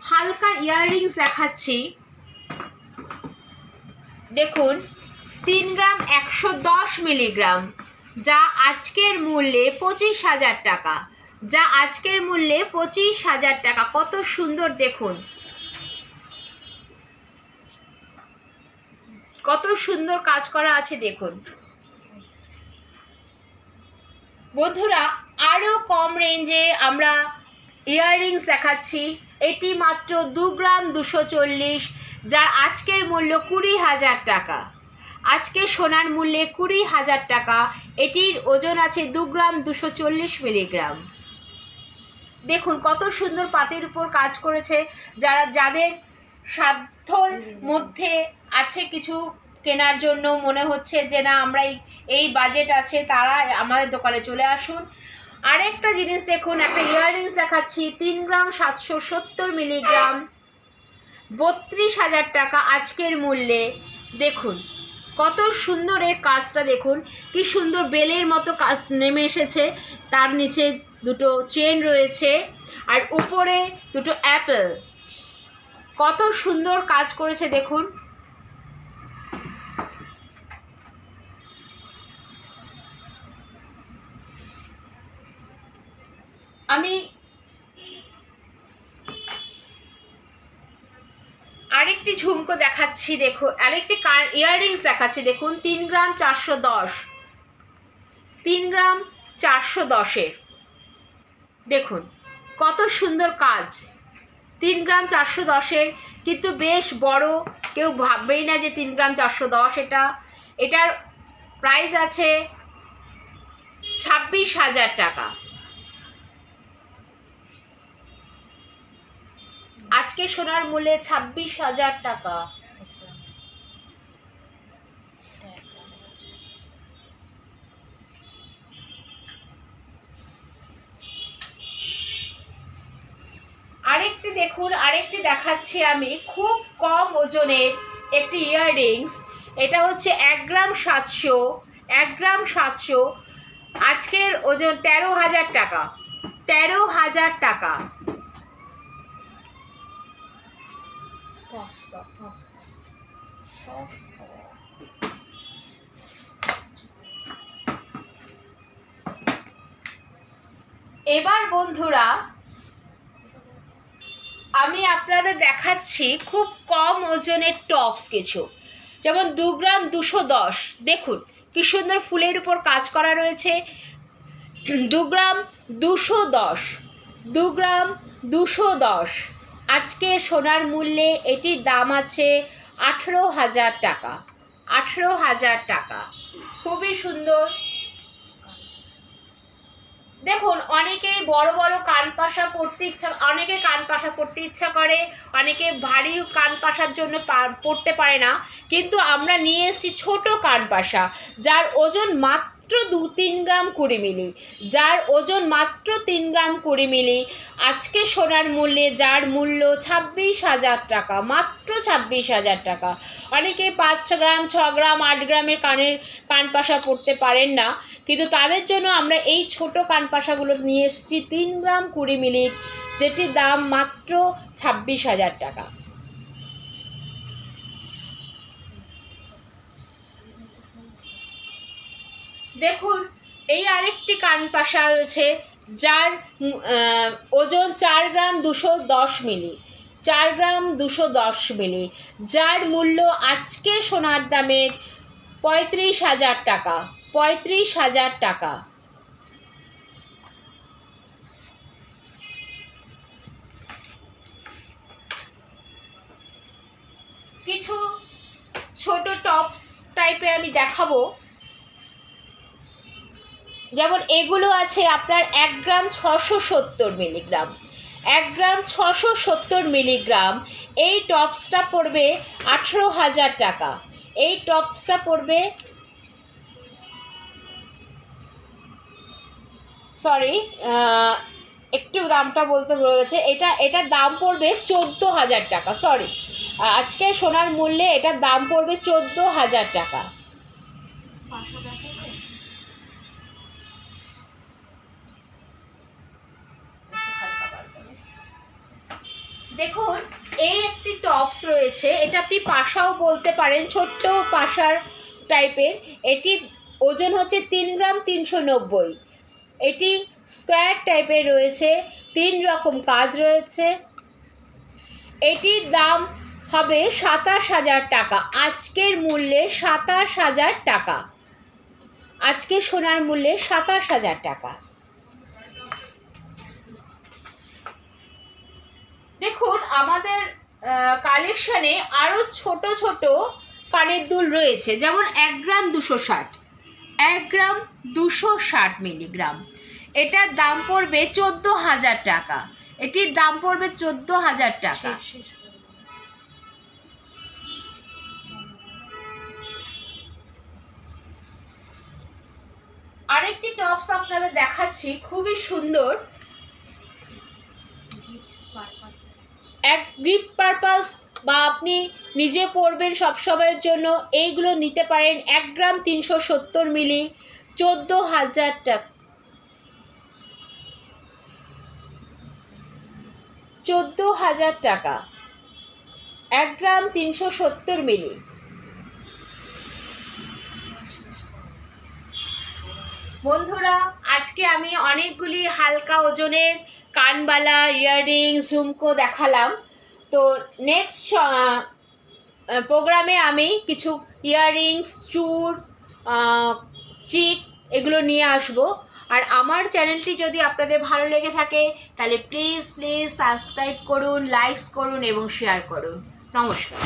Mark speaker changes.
Speaker 1: হালকা ইয়াররিংস দেখাচ্ছি, দেখুন 3 গ্রাম 110 মিলিগ্রাম, যা আজকের মূল্যে 25,000 টাকা, যা আজকের মূল্যে 25,000 টাকা। কত সুন্দর দেখুন, কত সুন্দর কাজ করা আছে দেখুন বন্ধুরা। আরও কম রেঞ্জে আমরা ইয়াররিংস দেখাচ্ছি, এটি মাত্র 2 গ্রাম 240, যার আজকের মূল্য 20,000 টাকা। আজকে সোনার মূল্যে 20,000 টাকা। এটির ওজন আছে 2 গ্রাম 240 মিলিগ্রাম। দেখুন কত সুন্দর পাতের উপর কাজ করেছে। যাদের সাধ্যর মধ্যে আছে কিছু কেনার জন্য, মনে হচ্ছে যে না আমরা এই বাজেট আছে, তারা আমাদের দোকানে চলে আসুন। আরেকটা জিনিস দেখুন, একটা ইয়াররিংস দেখাচ্ছি 3 গ্রাম 770 মিলিগ্রাম, 32,000 টাকা আজকের মূল্যে। দেখুন কত সুন্দর এর কাজটা, দেখুন কি সুন্দর বেলের মতো কাজ নেমে এসেছে। তার নিচে দুটো চেন রয়েছে আর উপরে দুটো অ্যাপেল। কত সুন্দর কাজ করেছে দেখুন। আমি আরেকটি ঝুমকো দেখাচ্ছি, দেখুন আরেকটি ইয়াররিংস দেখাচ্ছি, দেখুন 3 গ্রাম 410, 3 গ্রাম 410-এর। দেখুন কত সুন্দর কাজ, 3 গ্রাম 410-এর, কিন্তু বেশ বড়। কেউ ভাববেই না যে 3 গ্রাম 410, এটার প্রাইস আছে 26,000 টাকা। আজকে সোনার মূল্যে 26,000 টাকা। আরেকটি দেখুন, আরেকটি দেখাচ্ছি আমি, খুব কম ওজনের একটি ইয়াররিংস। এটা হচ্ছে 1 গ্রাম 700, 1 গ্রাম 700, আজকের ওজন 13,000 টাকা, 13,000 টাকা। এবার বন্ধুরা আমি আপনাদের দেখাচ্ছি খুব কম ওজনের টপস কিছু, যেমন 2 গ্রাম 210। দেখুন কি সুন্দর ফুলের উপর কাজ করা রয়েছে। 2 গ্রাম 210, 2 গ্রাম 210, আজকে সোনার মূল্যে এটির দাম আছে 18,000 টাকা, 18,000 টাকা। খুবই সুন্দর। দেখুন অনেকেই বড় বড় কানপাশা পরতে ইচ্ছা, অনেকে কানপাশা পরতে ইচ্ছা করে, অনেকে ভারী কানপাশার জন্য পরতে পারে না, কিন্তু আমরা নিয়ে এসেছি ছোট কানপাশা, যার ওজন মাত্র 2-3 গ্রাম 20 মিলি, যার ওজন মাত্র 3 গ্রাম 20 মিলি। আজকে সোনার মূল্যে যার মূল্য 26,000 টাকা, মাত্র 26,000 টাকা। অনেকে 5 গ্রাম 6 গ্রাম 8 গ্রামের কানপাশা পরতে পারেন না, কিন্তু তাদের জন্য আমরা এই ছোট কানপাশাগুলো নিয়ে এসেছি 3 গ্রাম 20 মিলির, যেটির দাম মাত্র 26,000 টাকা। দেখুন এই আরেকটি কানপাশা রয়েছে, যার ওজন 4 গ্রাম 210 মিলি, 4 গ্রাম 210 মিলি, যার মূল্য আজকে সোনার দামের 35,000 টাকা, 35,000 টাকা। কিছু ছোট টপস টাইপের আমি দেখাবো, যেমন এগুলো আছে আপনার 1 গ্রাম 670 মিলিগ্রাম, 1 গ্রাম 670 মিলিগ্রাম। এই টপসটা পড়বে 18,000 টাকা, এই টপসটা পড়বে, সরি একটু দামটা বলতে ভুলে গেছে, এটার দাম পড়বে 14,000 টাকা, সরি আজকে সোনার মূল্যে এটার দাম পড়বে 14,000 টাকা। দেখুন এই একটি টপস রয়েছে, এটা আপনি পাশাও বলতে পারেন, ছোট্ট পাশার টাইপের। এটি ওজন হচ্ছে 3 গ্রাম 390। এটি স্কোয়ার টাইপের রয়েছে, 3 রকম কাজ রয়েছে। এটির দাম হবে 27,000 টাকা, আজকের মূল্যে 27,000 টাকা, আজকে সোনার মূল্যে 27,000 টাকা। দেখুন আমাদের কালেকশানে আরও ছোট ছোট কানের দুল রয়েছে, যেমন 1 গ্রাম 260, 1 গ্রাম 260 মিলিগ্রাম। এটার দাম পড়বে 14,000 টাকা, এটির দাম পড়বে 14,000 টাকা। আরেকটি টপস আপনাদের দেখাচ্ছি, খুবই সুন্দর, এক গিফট পারপাস বা আপনি নিজে পরবেন সবসময়ের জন্য, এইগুলো নিতে পারেন। 1 গ্রাম 370 মিলি, 14,000 টাকা, 14,000 টাকা, 1 গ্রাম 370 মিলি। বন্ধুরা আজকে আমি অনেকগুলি হালকা ওজনের কানবালা, ইয়াররিং, ঝুমকো দেখালাম। তো নেক্সট প্রোগ্রামে আমি কিছু ইয়াররিংস, চূড়, চিক এগুলো নিয়ে আসব। আর আমার চ্যানেলটি যদি আপনাদের ভালো লেগে থাকে তাহলে প্লিজ সাবস্ক্রাইব করুন, লাইকস করুন এবং শেয়ার করুন। নমস্কার।